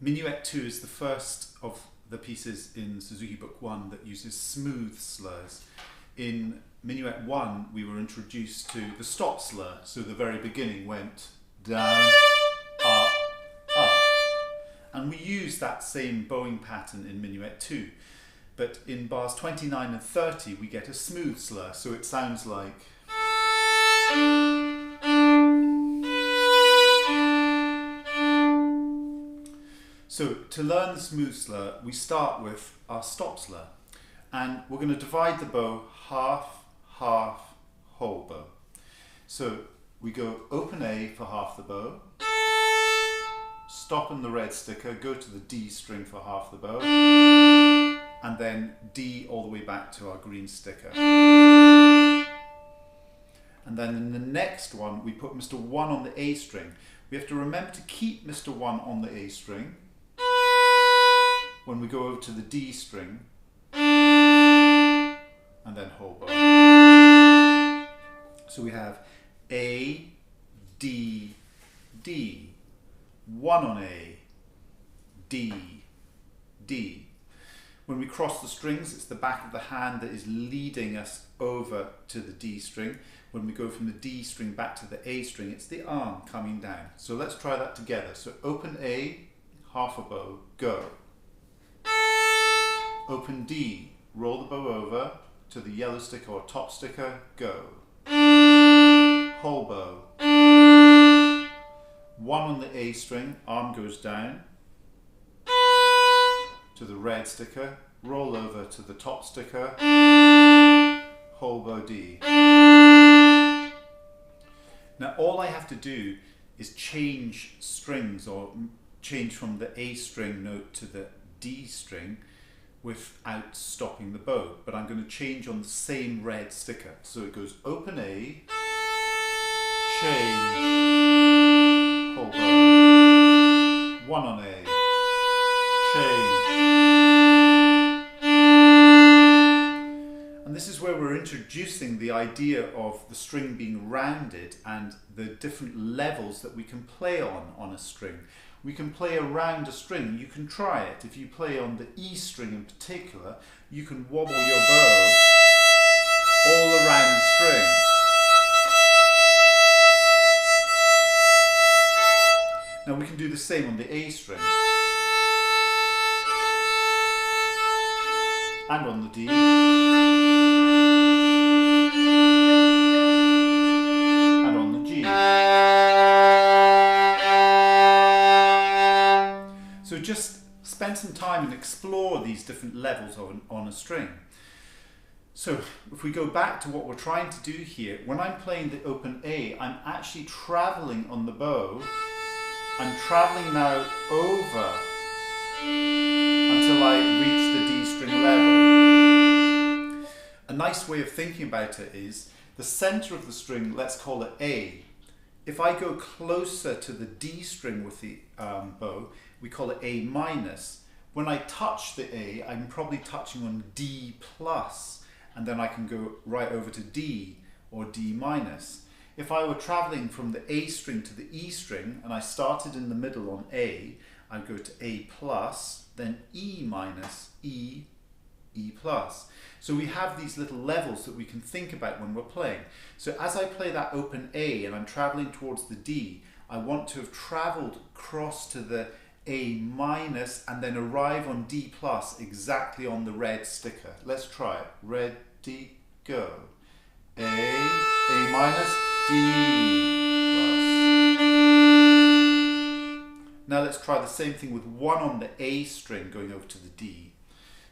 Minuet 2 is the first of the pieces in Suzuki Book 1 that uses smooth slurs. In Minuet 1 we were introduced to the stop slur, so the very beginning went down, up, up. And we use that same bowing pattern in Minuet 2. But in bars 29 and 30 we get a smooth slur, so it sounds like. So to learn the smooth slur, we start with our stop slur. And we're going to divide the bow half, half, whole bow. So we go open A for half the bow, stop in the red sticker, go to the D string for half the bow, and then D all the way back to our green sticker. And then in the next one, we put Mr. 1 on the A string. We have to remember to keep Mr. 1 on the A string when we go over to the D string, and then whole bow. So we have A, D, D, 1 on A, D, D. When we cross the strings, it's the back of the hand that is leading us over to the D string. When we go from the D string back to the A string, it's the arm coming down. So let's try that together. So open A, half a bow, go. Open D, roll the bow over to the yellow sticker or top sticker, go. Whole bow. 1 on the A string, arm goes down to the red sticker, roll over to the top sticker, whole bow D. Now all I have to do is change strings, or change from the A string note to the D string without stopping the bow, but I'm going to change on the same red sticker. So it goes open A, change, whole bow, 1 on A, change. And this is where we're introducing the idea of the string being rounded and the different levels that we can play on a string. We can play around a string. You can try it. If you play on the E string in particular, you can wobble your bow all around the string. Now we can do the same on the A string. And on the D. And on the G. So just spend some time and explore these different levels on a string. So if we go back to what we're trying to do here, when I'm playing the open A, I'm actually traveling on the bow. I'm traveling now over until I reach the D string level. A nice way of thinking about it is the center of the string, let's call it A. If I go closer to the D string with the bow, we call it A minus. When I touch the A, I'm probably touching on D plus, and then I can go right over to D or D minus. If I were traveling from the A string to the E string, and I started in the middle on A, I'd go to A plus, then E minus, E, E plus. So we have these little levels that we can think about when we're playing. So as I play that open A and I'm traveling towards the D, I want to have traveled across to the A minus and then arrive on D plus exactly on the red sticker. Let's try it. Ready, go. A minus, D plus. Now let's try the same thing with 1 on the A string going over to the D.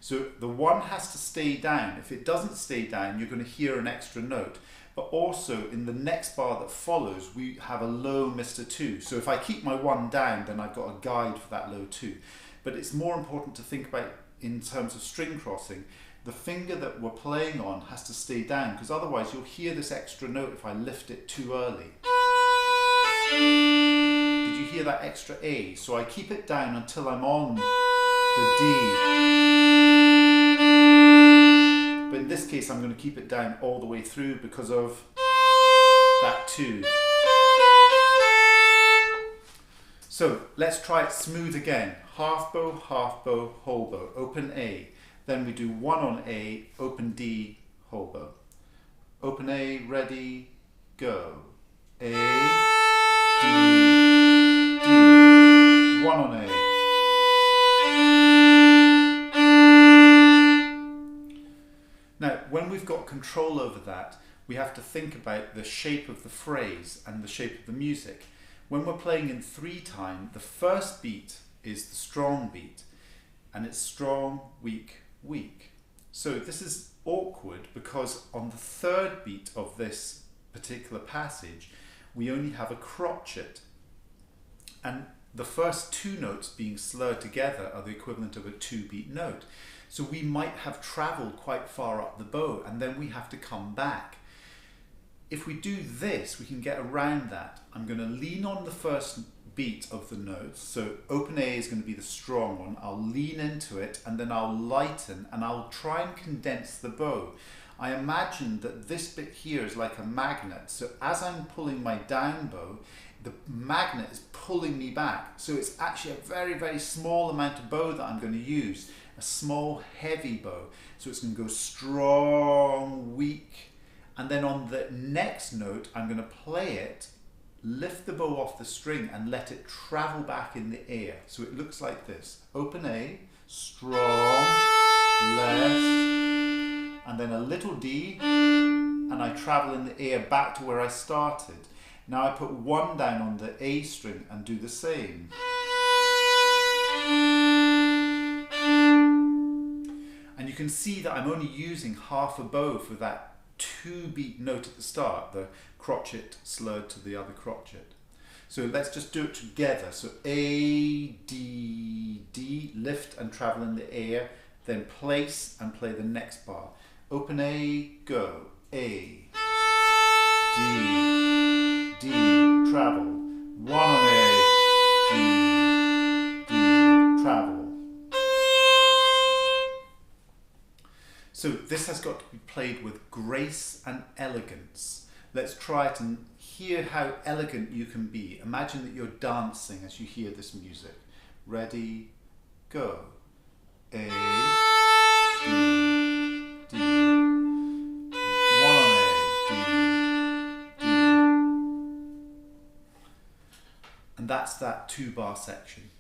So the 1 has to stay down. If it doesn't stay down, you're going to hear an extra note. But also in the next bar that follows, we have a low Mr. 2. So if I keep my 1 down, then I've got a guide for that low 2. But it's more important to think about in terms of string crossing. The finger that we're playing on has to stay down, because otherwise you'll hear this extra note if I lift it too early. Did you hear that extra A? So I keep it down until I'm on the D. But in this case, I'm going to keep it down all the way through because of that 2. So let's try it smooth again. Half bow, whole bow, open A. Then we do one on A, open D, whole bow. Open A, ready, go. A, D, D. One on A. Now, when we've got control over that, we have to think about the shape of the phrase and the shape of the music. When we're playing in 3-time, the first beat is the strong beat, and it's strong, weak, weak. So this is awkward because on the third beat of this particular passage, we only have a crotchet, and the first two notes being slurred together are the equivalent of a 2-beat note. So we might have travelled quite far up the bow, and then we have to come back. If we do this, we can get around that. I'm going to lean on the first beat of the notes. So open A is going to be the strong one. I'll lean into it, and then I'll lighten, and I'll try and condense the bow. I imagine that this bit here is like a magnet. So as I'm pulling my down bow, the magnet is pulling me back. So it's actually a very, very small amount of bow that I'm going to use. A small, heavy bow. So it's going to go strong, weak. And then on the next note, I'm going to play it, lift the bow off the string and let it travel back in the air. So it looks like this. Open A, strong, less, and then a little D, and I travel in the air back to where I started. Now I put one down on the A string and do the same. And you can see that I'm only using half a bow for that 2-beat note at the start, the crotchet slurred to the other crotchet. So let's just do it together. So A, D, D, lift and travel in the air, then place and play the next bar. Open A, go. A, D, D, travel. One on A, D, D, travel. So this has got to be played with grace and elegance. Let's try it and hear how elegant you can be. Imagine that you're dancing as you hear this music. Ready, go. A, D, D. One on A, D, D. And that's that 2-bar section.